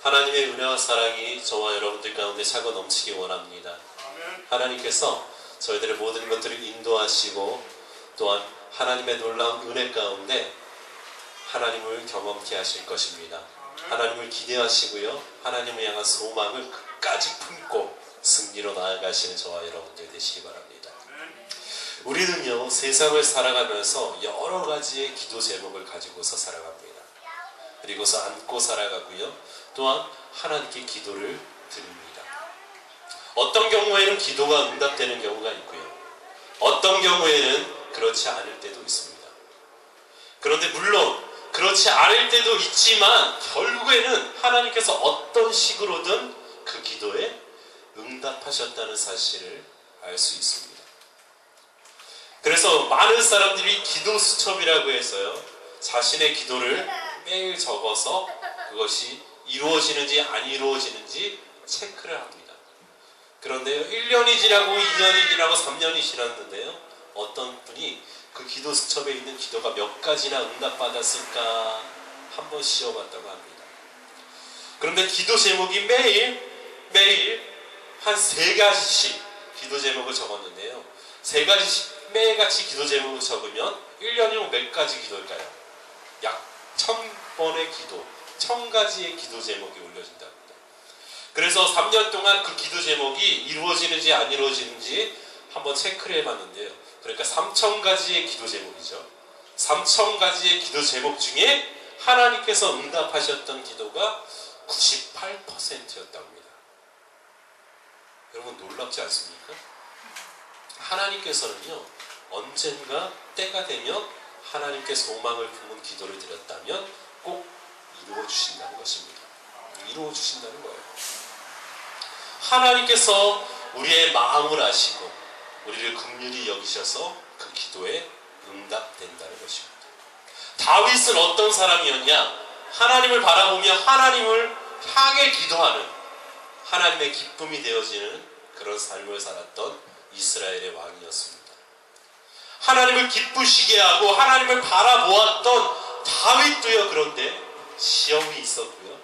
하나님의 은혜와 사랑이 저와 여러분들 가운데 차고 넘치기 원합니다. 하나님께서 저희들의 모든 것들을 인도하시고 또한 하나님의 놀라운 은혜 가운데 하나님을 경험케 하실 것입니다. 하나님을 기대하시고요, 하나님을 향한 소망을 끝까지 품고 승리로 나아가시는 저와 여러분들 되시기 바랍니다. 우리는요, 세상을 살아가면서 여러 가지의 기도 제목을 가지고서 살아갑니다. 그리고서 안고 살아가고요, 또한 하나님께 기도를 드립니다. 어떤 경우에는 기도가 응답되는 경우가 있고요, 어떤 경우에는 그렇지 않을 때도 있습니다. 그런데 물론 그렇지 않을 때도 있지만 결국에는 하나님께서 어떤 식으로든 그 기도에 응답하셨다는 사실을 알 수 있습니다. 그래서 많은 사람들이 기도 수첩이라고 해서요, 자신의 기도를 매일 적어서 그것이 이루어지는지 안 이루어지는지 체크를 합니다. 그런데요, 1년이 지나고 2년이 지나고 3년이 지났는데요, 어떤 분이 그 기도 수첩에 있는 기도가 몇 가지나 응답받았을까 한번 씌워봤다고 합니다. 그런데 기도 제목이 매일 한 3가지씩 기도 제목을 적었는데요, 3가지씩 매일같이 기도 제목을 적으면 1년이면 몇 가지 기도일까요? 약 1000번의 기도, 1000가지의 기도 제목이 올려진답니다. 그래서 3년 동안 그 기도 제목이 이루어지는지 안 이루어지는지 한번 체크를 해봤는데요, 그러니까 3000가지의 기도 제목이죠. 3000가지의 기도 제목 중에 하나님께서 응답하셨던 기도가 98%였다고 합니다. 여러분 놀랍지 않습니까? 하나님께서는요, 언젠가 때가 되면 하나님께 소망을 품은 기도를 드렸다면 꼭 이루어 주신다는 것입니다. 이루어 주신다는 거예요. 하나님께서 우리의 마음을 아시고 우리를 긍휼히 여기셔서 그 기도에 응답된다는 것입니다. 다윗은 어떤 사람이었냐? 하나님을 바라보며 하나님을 향해 기도하는, 하나님의 기쁨이 되어지는 그런 삶을 살았던 이스라엘의 왕이었습니다. 하나님을 기쁘시게 하고 하나님을 바라보았던 다윗도요, 그런데 시험이 있었고요,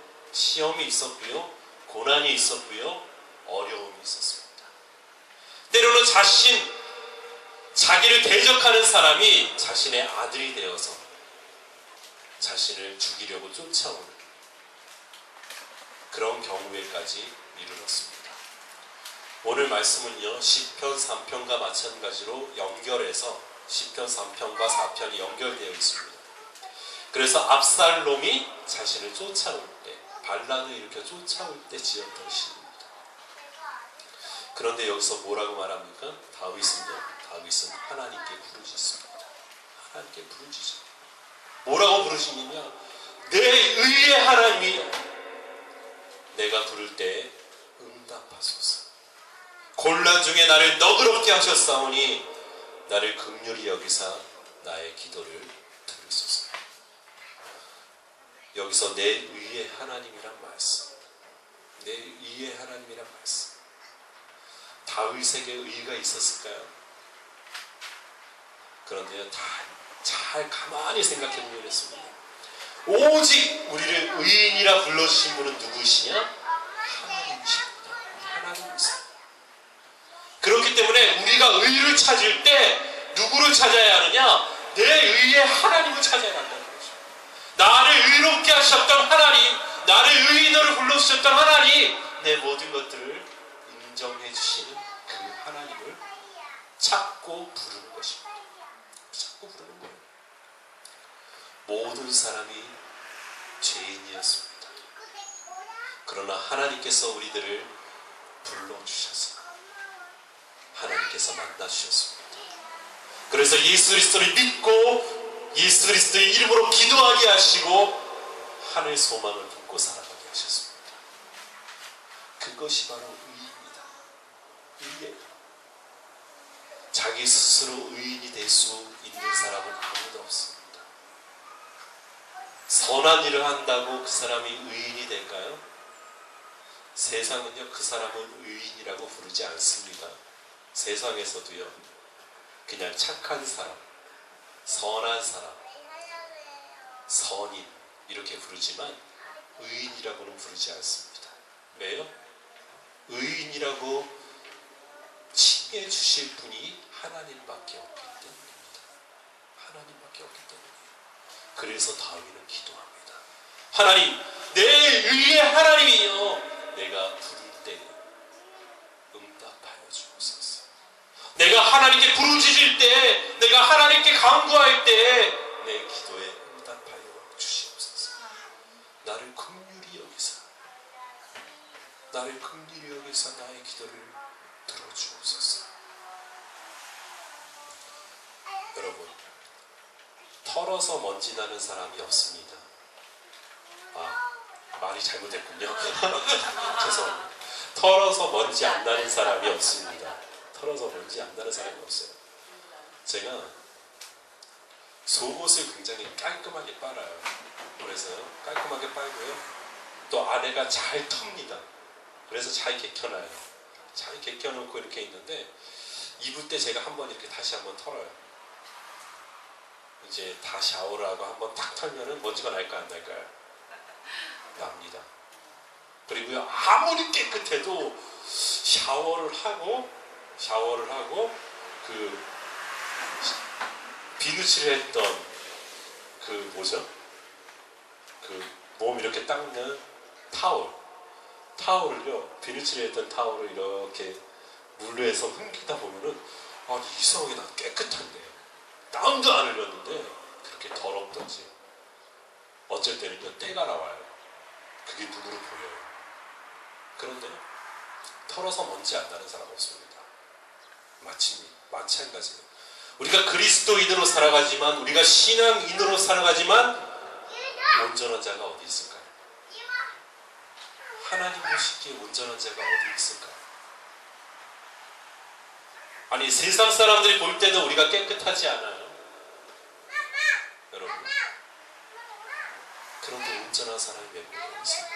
고난이 있었고요, 어려움이 있었습니다. 때로는 자기를 대적하는 사람이 자신의 아들이 되어서 자신을 죽이려고 쫓아오는 그런 경우에까지 이르렀습니다. 오늘 말씀은요, 시편 3편과 마찬가지로 연결해서 시편 3편과 4편이 연결되어 있습니다. 그래서 압살롬이 자신을 쫓아올 때, 반란을 일으켜 쫓아올 때 지었던 시입니다. 그런데 여기서 뭐라고 말합니까? 다윗은 하나님께 부르짖습니다. 하나님께 부르짖어요. 뭐라고 부르짖느냐? 내 의의 하나님이여, 내가 부를 때 응답하소서. 곤란 중에 나를 너그럽게 하셨사오니 나를 긍휼히 여기사 나의 기도를 들으소서. 여기서 내 의의 하나님이란 말씀, 내 의의 하나님이란 말씀. 다윗에게 의가 있었을까요? 그런데요, 잘 가만히 생각해 보면 이랬습니다. 오직 우리를 의인이라 불러주신 분은 누구시냐? 하나님이십니다. 하나님이십니다. 그렇기 때문에 우리가 의를 찾을 때 누구를 찾아야 하느냐? 내 의의 하나님을 찾아야 한다는 거죠. 나를 의롭게 하셨던 하나님, 나를 의인으로 불러주셨던 하나님, 내 모든 것들을 인정해 주시는 그 하나님을 찾고 부르는 것입니다. 찾고 부르는 거예요. 모든 사람이 죄인이었습니다. 그러나 하나님께서 우리들을 불러주셔서 하나님께서 만나주셨습니다. 그래서 예수 그리스도를 믿고 예수 그리스도의 이름으로 기도하게 하시고 하늘 소망을 품고 살아가게 하셨습니다. 그것이 바로 의입니다. 의예요. 자기 스스로 의인이 될 수 있는 사람은 아무도 없습니다. 선한 일을 한다고 그 사람이 의인이 될까요? 세상은요, 그 사람은 의인이라고 부르지 않습니다. 세상에서도요, 그냥 착한 사람, 선한 사람, 선인 이렇게 부르지만 의인이라고는 부르지 않습니다. 왜요? 의인이라고 칭해 주실 분이 하나님밖에 없기 때문입니다. 하나님밖에 없기 때문이에요. 그래서 다윗은 기도합니다. 하나님, 내 의의 하나님이여, 내가 부를 때 응답하여 주옵소서. 내가 하나님께 부르짖을 때, 내가 하나님께 간구할 때 내 기도에 응답하여 주시옵소서. 나를 긍휼히 여기사 나의 기도를 들어주옵소서. 여러분, 털어서 먼지 나는 사람이 없습니다. 말이 잘못됐군요. 죄송합니다. 털어서 먼지 안 나는 사람이 없습니다. 털어서 먼지 안 나는 사람이 없어요. 제가 속옷을 굉장히 깔끔하게 빨아요. 그래서요, 깔끔하게 빨고요, 또 안에가 잘 텁니다. 그래서 잘 개켜놔요. 잘 개켜놓고 이렇게 있는데, 입을 때 제가 한번 이렇게 다시 한번 털어요. 이제 다 샤워를 하고 한번 탁 털면은 먼지가 날까 안 날까요? 납니다. 그리고요, 아무리 깨끗해도 샤워를 하고 그 비누칠을 했던 그 뭐죠? 그 몸 이렇게 닦는 타올을요, 비누칠을 했던 타올을 이렇게 물로 해서 헹기다 보면은 이상하게 난 깨끗한데요. 땀도 안 흘렸는데 그렇게 더럽던지, 어쩔 때는요 때가 나와요. 그게 눈으로 보여요. 그런데 털어서 먼지 안 나는 사람 없습니다. 마찬가지예요. 우리가 그리스도인으로 살아가지만, 우리가 신앙인으로 살아가지만 온전한 자가 어디 있을까요? 하나님 보시기에 온전한 자가 어디 있을까요? 아니, 세상 사람들이 볼 때도 우리가 깨끗하지 않아요, 여러분. 그런데 온전한 사람이 몇 명 있습니까?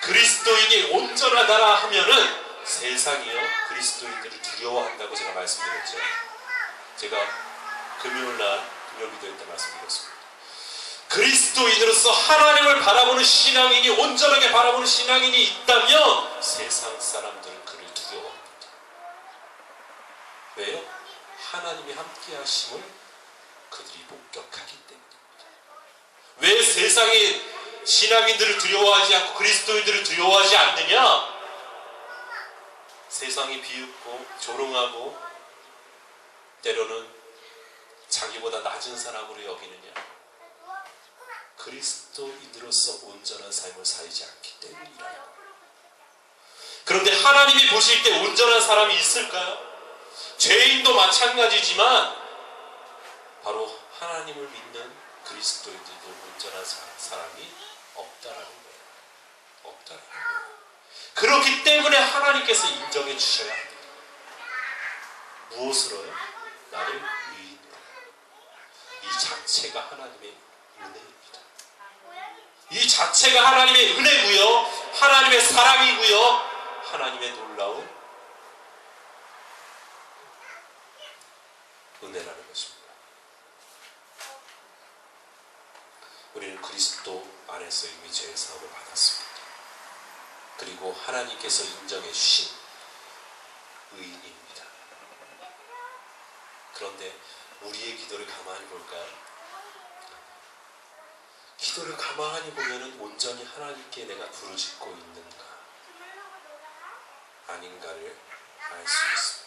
그리스도인이 온전하다라 하면은 세상이요 그리스도인들을 두려워한다고 제가 말씀드렸죠. 제가 금요일날 금요기도회 때 말씀드렸습니다. 그리스도인으로서 하나님을 바라보는 신앙인이, 온전하게 바라보는 신앙인이 있다면 세상 사람들은 그를 두려워합니다. 왜요? 하나님이 함께 하심을 그들이 목격하기 때문입니다. 왜 세상이 신앙인들을 두려워하지 않고 그리스도인들을 두려워하지 않느냐? 세상이 비웃고 조롱하고 때로는 자기보다 낮은 사람으로 여기느냐? 그리스도인으로서 온전한 삶을 살지 않기 때문이라는 거예요. 그런데 하나님이 보실 때 온전한 사람이 있을까요? 죄인도 마찬가지지만 바로 하나님을 믿는 그리스도인들도 온전한 사람이 없다라는 거예요. 없다라는 거예요. 그렇기 때문에 하나님께서 인정해 주셔야 합니다. 무엇으로요? 나를 의인으로. 이 자체가 하나님의 은혜입니다. 이 자체가 하나님의 은혜고요, 하나님의 사랑이고요, 하나님의 놀라운 은혜라는 것입니다. 우리는 그리스도 안에서 이미 죄의 사함을 받았습니다. 그리고 하나님께서 인정해 주신 의인입니다. 그런데 우리의 기도를 가만히 볼까요? 기도를 가만히 보면은 온전히 하나님께 내가 부르짖고 있는가 아닌가를 알 수 있습니다.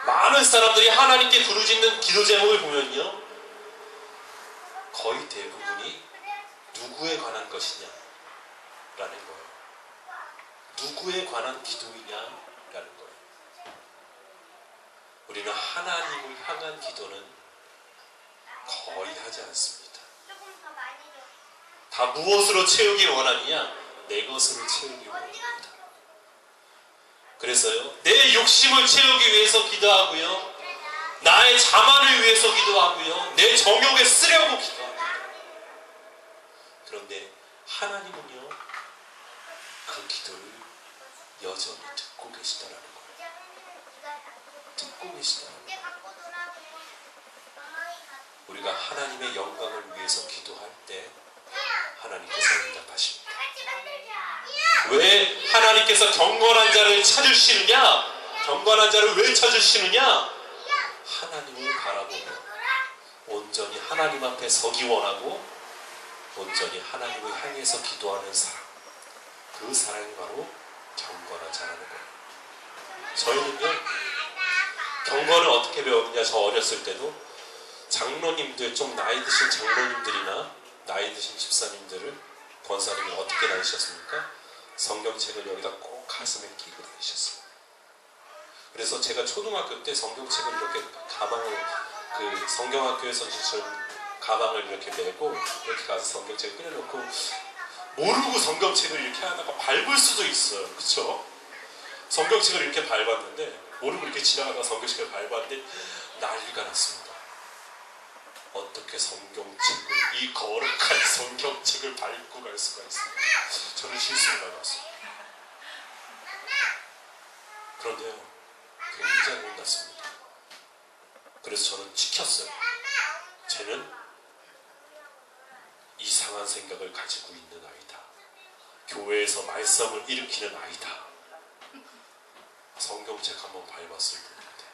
많은 사람들이 하나님께 부르짖는 기도 제목을 보면요, 거의 대부분이 누구에 관한 것이냐 라는 거예요. 누구에 관한 기도이냐라는 거예요. 우리는 하나님을 향한 기도는 거의 하지 않습니다. 다 무엇으로 채우길 원하느냐? 내 것으로 채우길 원합니다. 그래서요, 내 욕심을 채우기 위해서 기도하고요, 나의 자만을 위해서 기도하고요, 내 정욕에 쓰려고 기도합니다. 그런데 하나님은요, 그 기도를 여전히 듣고 계시다라는 거예요. 듣고 계시다라는 거예요. 우리가 하나님의 영광을 위해서 기도할 때 하나님께서 응답하십니다. 왜 하나님께서 경건한 자를 찾으시느냐? 경건한 자를 왜 찾으시느냐? 하나님을 바라보고 온전히 하나님 앞에 서기 원하고 온전히 하나님을 향해서 기도하는 사람, 그 사람이 바로 경건한 자라는 거예요. 저희는요, 경건을 어떻게 배웠느냐? 저 어렸을 때도 장로님들, 좀 나이 드신 장로님들이나 나이 드신 집사님들을, 권사님을 어떻게 다니셨습니까? 성경책을 여기다 꼭 가슴에 끼고 다니셨어요. 그래서 제가 초등학교 때 성경책을 이렇게 가방을, 그 성경학교에서 주신 가방을 이렇게 메고 이렇게 가서 성경책을 꺼내놓고, 모르고 성경책을 이렇게 하다가 밟을 수도 있어요. 그쵸? 성경책을 이렇게 밟았는데, 모르고 이렇게 지나가다가 성경책을 밟았는데 난리가 났습니다. 어떻게 성경책을, 이 거룩한 성경책을 밟고 갈 수가 있어요? 저는 실수를 밟았어요. 그런데요, 굉장히 혼났습니다. 그래서 저는 지켰어요. 쟤는 이상한 생각을 가지고 있는 아이다. 교회에서 말썽을 일으키는 아이다. 성경책 한번 밟았을 뿐인데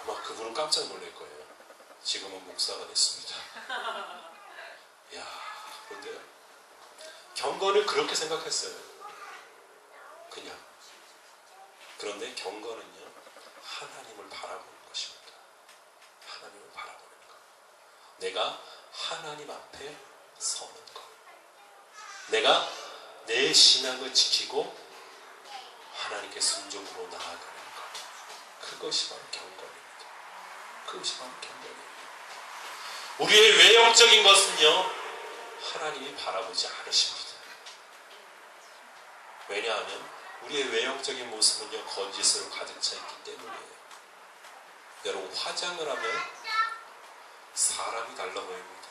아마 그분은 깜짝 놀랄 거예요. 지금은 목사가 됐습니다. 이야, 그런데요, 경건을 그렇게 생각했어요. 그냥. 그런데 경건은요, 하나님을 바라보는 것입니다. 하나님을 바라보는 것. 내가 하나님 앞에 서는 것. 내가 내 신앙을 지키고 하나님께 순종으로 나아가는 것. 그것이 바로 경건입니다. 그것이 바로 경건입니다. 우리의 외형적인 것은요, 하나님이 바라보지 않으십니다. 왜냐하면 우리의 외형적인 모습은요, 거짓으로 가득 차 있기 때문이에요. 여러분, 화장을 하면 사람이 달라 보입니다.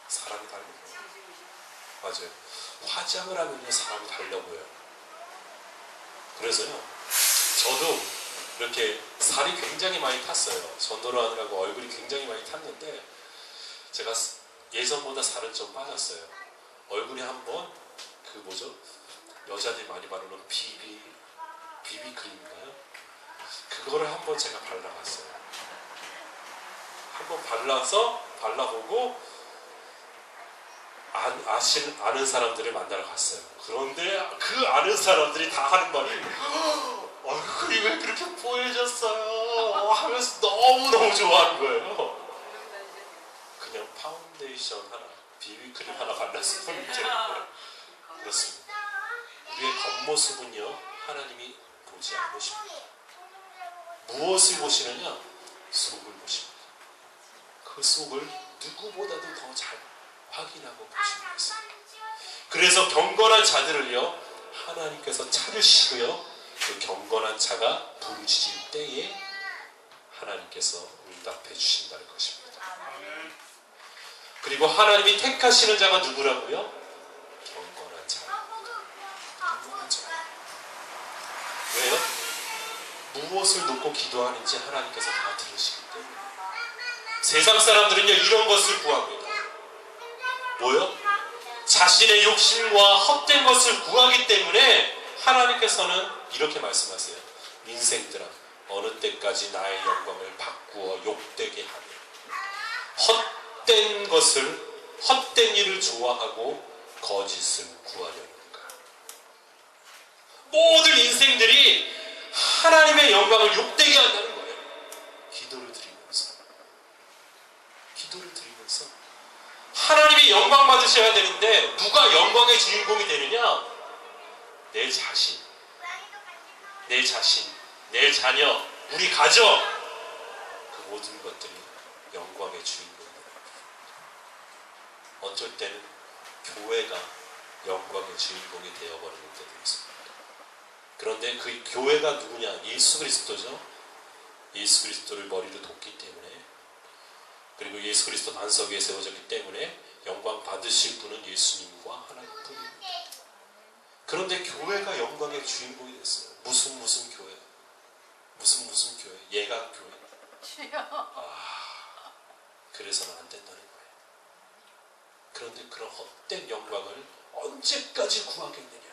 사람이 달라 보여요. 맞아요. 화장을 하면요, 사람이 달라 보여요. 그래서요, 저도 이렇게 살이 굉장히 많이 탔어요. 전도를 하느라고 얼굴이 굉장히 많이 탔는데, 제가 예전보다 살은 좀 빠졌어요. 얼굴에 한번 그 뭐죠? 여자들이 많이 바르는 비비크림인가요? 그거를 한번 제가 발라봤어요. 한번 발라보고 아는 사람들을 만나러 갔어요. 그런데 그 아는 사람들이 다 하는 말이 얼굴이 왜 그렇게 뽀얘졌어요? 하면서 너무너무 좋아하는 거예요. 그냥 파운데이션 하나, 비비크림 하나 발랐을 뿐인데. 그렇습니다. 우리의 겉모습은요, 하나님이 보지 않으십니다. 무엇을 보시느냐? 속을 보십니다. 그 속을 누구보다도 더 잘 확인하고 보시는 것입니다. 그래서 경건한 자들을요, 하나님께서 찾으시고요, 그 경건한 자가 부르짖을 때에 하나님께서 응답해 주신다는 것입니다. 그리고 하나님이 택하시는 자가 누구라고요? 경건한 자. 경건한 자. 왜요? 무엇을 놓고 기도하는지 하나님께서 다 들으시기 때문에. 세상 사람들은요, 이런 것을 구합니다. 뭐요? 자신의 욕심과 헛된 것을 구하기 때문에 하나님께서는 이렇게 말씀하세요. 인생들아, 어느 때까지 나의 영광을 바꾸어 욕되게 하며 헛된 것을, 헛된 일을 좋아하고 거짓을 구하려는가. 모든 인생들이 하나님의 영광을 욕되게 한다는 거예요. 기도를 드리면서 하나님이 영광 받으셔야 되는데 누가 영광의 주인공이 되느냐? 내 자신, 내 자녀, 우리 가정, 그 모든 것들이 영광의 주인공이 됩니다. 어쩔 때는 교회가 영광의 주인공이 되어버리는 때도 있습니다. 그런데 그 교회가 누구냐? 예수 그리스도죠. 예수 그리스도를 머리로 돕기 때문에, 그리고 예수 그리스도 반석 위에 세워졌기 때문에 영광 받으실 분은 예수님과 하나님뿐입니다. 그런데 교회가 영광의 주인공이 됐어요. 무슨 교회? 무슨 교회? 예각교회? 그래서는 안 된다는 거예요. 그런데 그런 헛된 영광을 언제까지 구하겠느냐?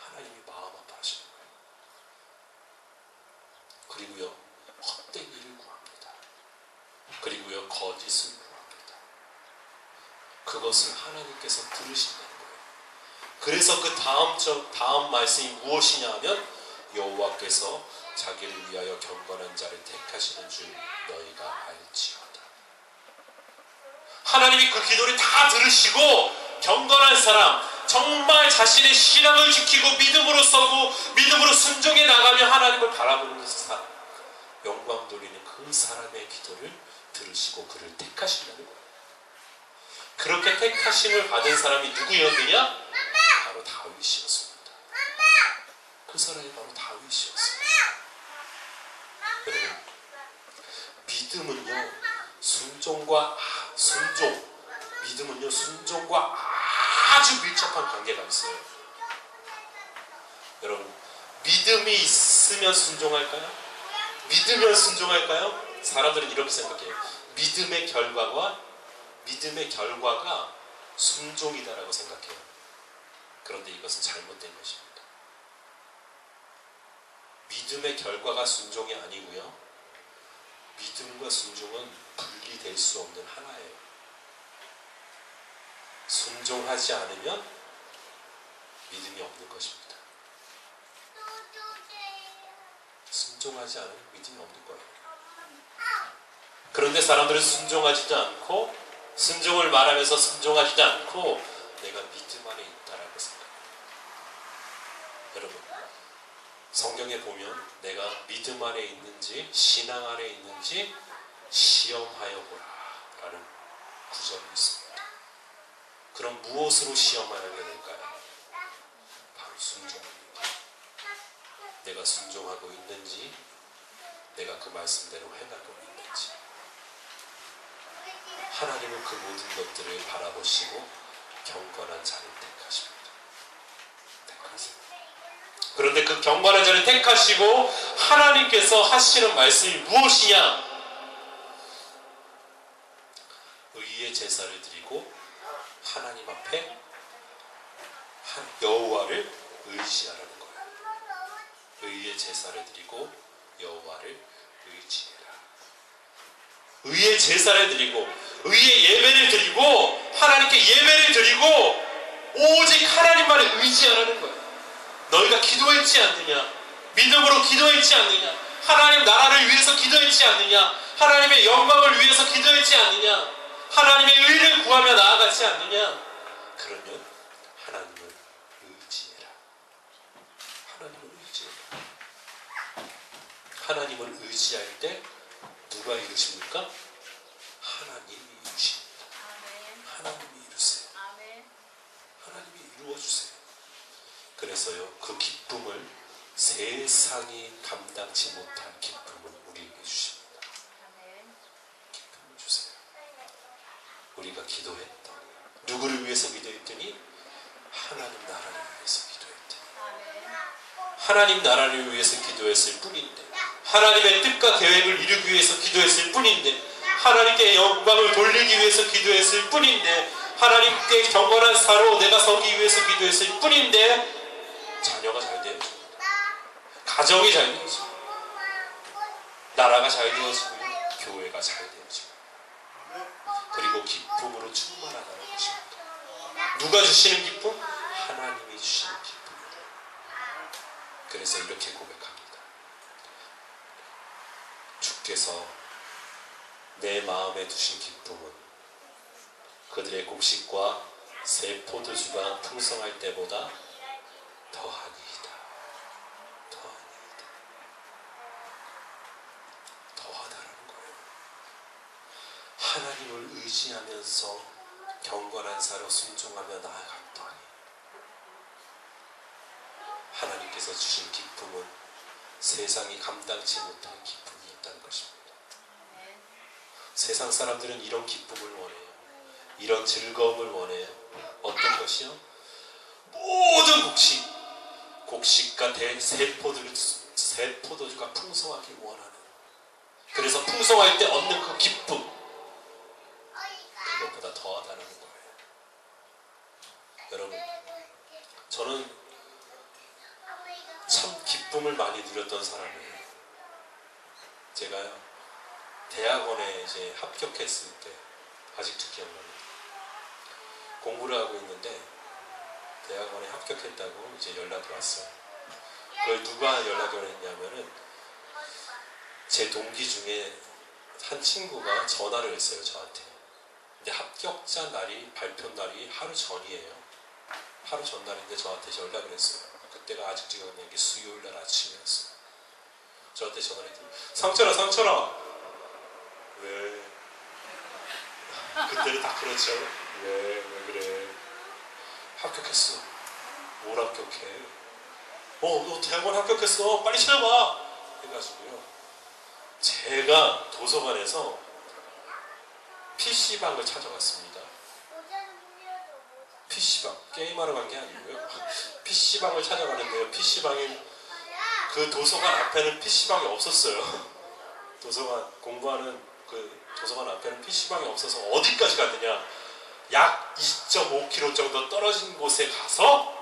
하나님이 마음 아파하시는 거예요. 그리고요, 헛된 일을 구합니다. 그리고요, 거짓을 구합니다. 그것을 하나님께서 들으신다는 거예요. 그래서 그 다음 말씀이 무엇이냐 하면 여호와께서 자기를 위하여 경건한 자를 택하시는 줄 너희가 알지어다. 하나님이 그 기도를 다 들으시고 경건한 사람, 정말 자신의 신앙을 지키고 믿음으로 서고 믿음으로 순종해 나가며 하나님을 바라보는 그 사람, 영광 돌리는 그 사람의 기도를 들으시고 그를 택하신다는 거예요. 그렇게 택하심을 받은 사람이 누구였느냐? 바로 다윗이었습니다. 그 사람이 바로 다윗이었어요. 여러분, 믿음은요, 믿음은요, 순종과 아주 밀접한 관계가 있어요. 여러분, 믿음이 있으면 순종할까요? 믿으면 순종할까요? 사람들은 이렇게 생각해요. 믿음의 결과가 순종이다라고 생각해요. 그런데 이것은 잘못된 것입니다. 믿음의 결과가 순종이 아니고요, 믿음과 순종은 분리될 수 없는 하나예요. 순종하지 않으면 믿음이 없는 것입니다. 순종하지 않으면 믿음이 없는 거예요. 그런데 사람들은 순종하지도 않고, 순종을 말하면서 순종하지도 않고 내가 믿음 안에 있다라고 생각합니다. 여러분, 성경에 보면 내가 믿음 안에 있는지 신앙 안에 있는지 시험하여 보라 라는 구절이 있습니다. 그럼 무엇으로 시험하게 될까요? 바로 순종입니다. 내가 순종하고 있는지, 내가 그 말씀대로 행하고 있는지. 하나님은 그 모든 것들을 바라보시고 경건한 자를 택하십니다. 그런데 그 경건한 자를 택하시고 하나님께서 하시는 말씀이 무엇이냐? 의의 제사를 드리고 하나님 앞에 여호와를 의지하라는 거예요. 의의 제사를 드리고 여호와를 의지해라. 의의 제사를 드리고 의의 예배를 드리고 하나님께 예배를 드리고 오직 하나님만을 의지하라는 거예요. 너희가 기도했지 않느냐? 믿음으로 기도했지 않느냐? 하나님 나라를 위해서 기도했지 않느냐? 하나님의 영광을 위해서 기도했지 않느냐? 하나님의 의를 구하며 나아갔지 않느냐? 그러면 하나님을 의지해라. 하나님을 의지해라. 하나님을 의지할 때 누가 이루십니까? 하나님이 이루십니다. 하나님이 이루세요. 하나님이 이루어주세요. 그래서요, 그 기쁨을 세상이 감당치 못할 기쁨을 우리에게 주십니다. 기쁨을 주세요. 우리가 기도했다. 누구를 위해서 기도했더니 하나님 나라를 위해서 기도했더니 하나님 나라를 위해서 기도했을 뿐인데, 하나님의 뜻과 계획을 이루기 위해서 기도했을 뿐인데, 하나님께 영광을 돌리기 위해서 기도했을 뿐인데, 하나님께 경건한 사로 내가 서기 위해서 기도했을 뿐인데 자녀가 잘 되어집니다. 가정이 잘 되어집니다. 나라가 잘 되어지고요, 교회가 잘 되어집니다. 그리고 기쁨으로 충만하다는 것입니다. 누가 주시는 기쁨? 하나님이 주시는 기쁨입니다. 그래서 이렇게 고백합니다. 주께서 내 마음에 두신 기쁨은 그들의 곡식과 새 포도주가 풍성할 때보다 더하니이다. 더하다라는 거예요. 하나님을 의지하면서 경건한 사로 순종하며 나아갔더니 하나님께서 주신 기쁨은 세상이 감당치 못할 기쁨이었다는 것입니다. 세상 사람들은 이런 기쁨을 원해요. 이런 즐거움을 원해요. 어떤 것이요? 모든 곡식과 새 새 포도주가 풍성하길 원하는, 그래서 풍성할 때 얻는 그 기쁨, 그것보다 더하다는 거예요. 여러분, 저는 참 기쁨을 많이 누렸던 사람이에요. 제가 대학원에 이제 합격했을 때, 아직도 기억납니다. 공부를 하고 있는데 대학원에 합격했다고 이제 연락이 왔어요. 그걸 누가 연락을 했냐면은 제 동기 중에 한 친구가 전화를 했어요, 저한테. 근데 합격자 날이, 발표 날이 하루 전이에요. 하루 전날인데 저한테 연락을 했어요. 그때가 아직도 기억나는 게 수요일 날 아침이었어요. 저한테 전화를 했더니, 상철아 왜? 그때는 다 그렇죠. 왜 그래? 합격했어. 뭘 합격해? 너 대학원 합격했어. 빨리 찾아봐. 해가지고요. 제가 도서관에서 PC방을 찾아갔습니다. PC방. 게임하러 간 게 아니고요. PC방을 찾아가는데요. PC방에, 그 도서관 앞에는 PC방이 없었어요. 도서관, 공부하는 그 도서관 앞에는 PC방이 없어서 어디까지 갔느냐. 약 2.5km 정도 떨어진 곳에 가서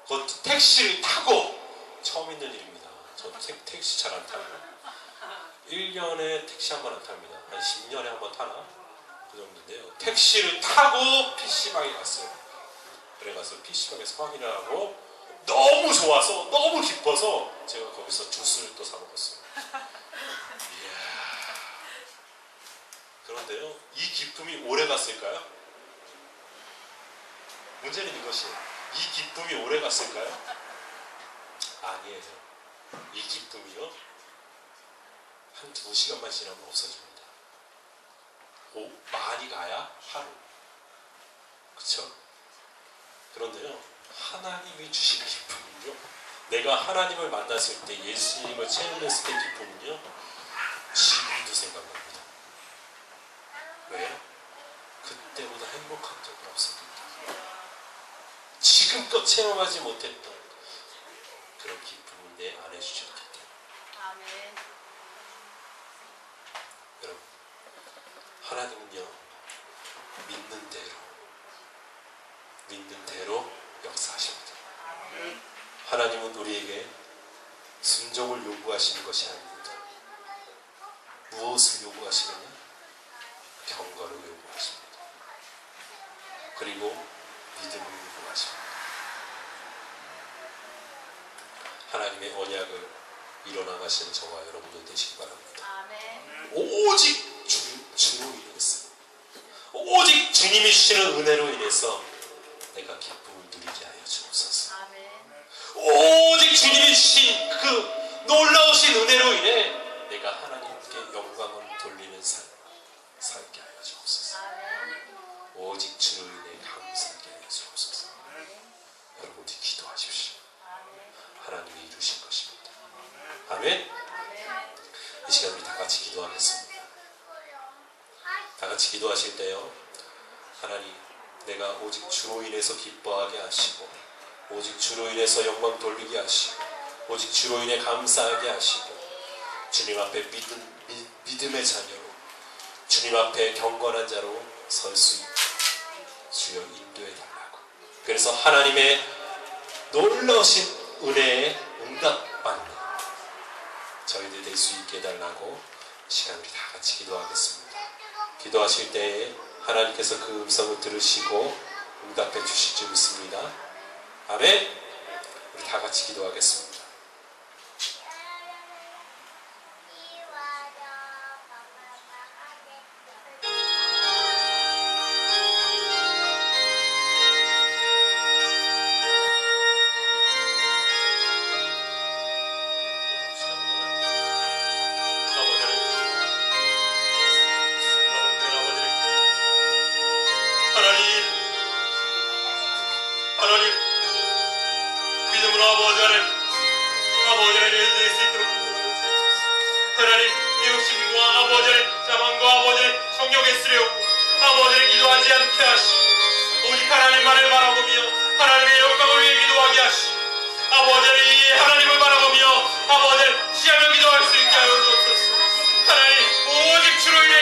그것도 택시를 타고, 처음 있는 일입니다. 저는 택시 잘 안 타고 1년에 택시 한 번 안 탑니다. 한 10년에 한 번 타나? 그 정도인데요. 택시를 타고 PC방에 갔어요. 그래가서 PC방에서 확인을 하고 너무 좋아서, 너무 기뻐서 제가 거기서 주스를 또 사 먹었어요. 그런데요, 이 기쁨이 오래 갔을까요? 문제는 이것이에요. 이 기쁨이 오래 갔을까요? 아니에요. 이 기쁨이요, 한 2시간만 지나면 없어집니다. 많이 가야 하루. 그쵸? 그런데요, 하나님이 주신 기쁨은요, 내가 하나님을 만났을 때, 예수님을 체험했을 때 기쁨은요, 지금도 생각납니다. 왜요? 그때보다 행복한 적이 없었기 때문에, 지금껏 체험하지 못했던 그런 기쁨을 내 안에 주셨기 때문에. 아멘. 여러분, 하나님은요, 믿는 대로 역사하십니다. 아멘. 하나님은 우리에게 순종을 요구하시는 것이 아닙니다. 무엇을 요구하시느냐? 경건을 요구하십니다. 그리고 믿음을 요구하십니다. 하나님의 언약을 이뤄나가시는 저와 여러분들 되시기 바랍니다. 아멘. 오직 주로 인해서, 오직 주님이 주시는 은혜로 인해서 내가 기쁨을 누리게 하여 주옵소서. 아멘. 오직 주님이 주신 그 놀라우신 은혜로 인해 내가 하나님께 영광을 돌리는 삶 살게 하여 주옵소서. 오직 주로 인해 감사하게 하여 주옵소서. 여러분이 기도하십시오. 하나님이 이루신 것입니다. 아멘. 이 시간 우리 다 같이 기도하겠습니다. 다 같이 기도하실 때요, 하나님, 내가 오직 주로 인해서 기뻐하게 하시고, 오직 주로 인해서 영광 돌리게 하시고, 오직 주로 인해 감사하게 하시고, 주님 앞에 믿음의 자녀로, 주님 앞에 경건한 자로 설 수 있게 주여 인도해 달라고. 그래서 하나님의 놀라우신 은혜에 응답받는 저희들 될 수 있게 해달라고 시간 우리 다 같이 기도하겠습니다. 기도하실 때에 하나님께서 그 음성을 들으시고 응답해 주실 줄 믿습니다. 아멘. 우리 다 같이 기도하겠습니다. 아버지 이 하나님을 바라보며 아버지 시하며 기도할 수 있게 하여 주옵소서. 하나님 오직 주를 위해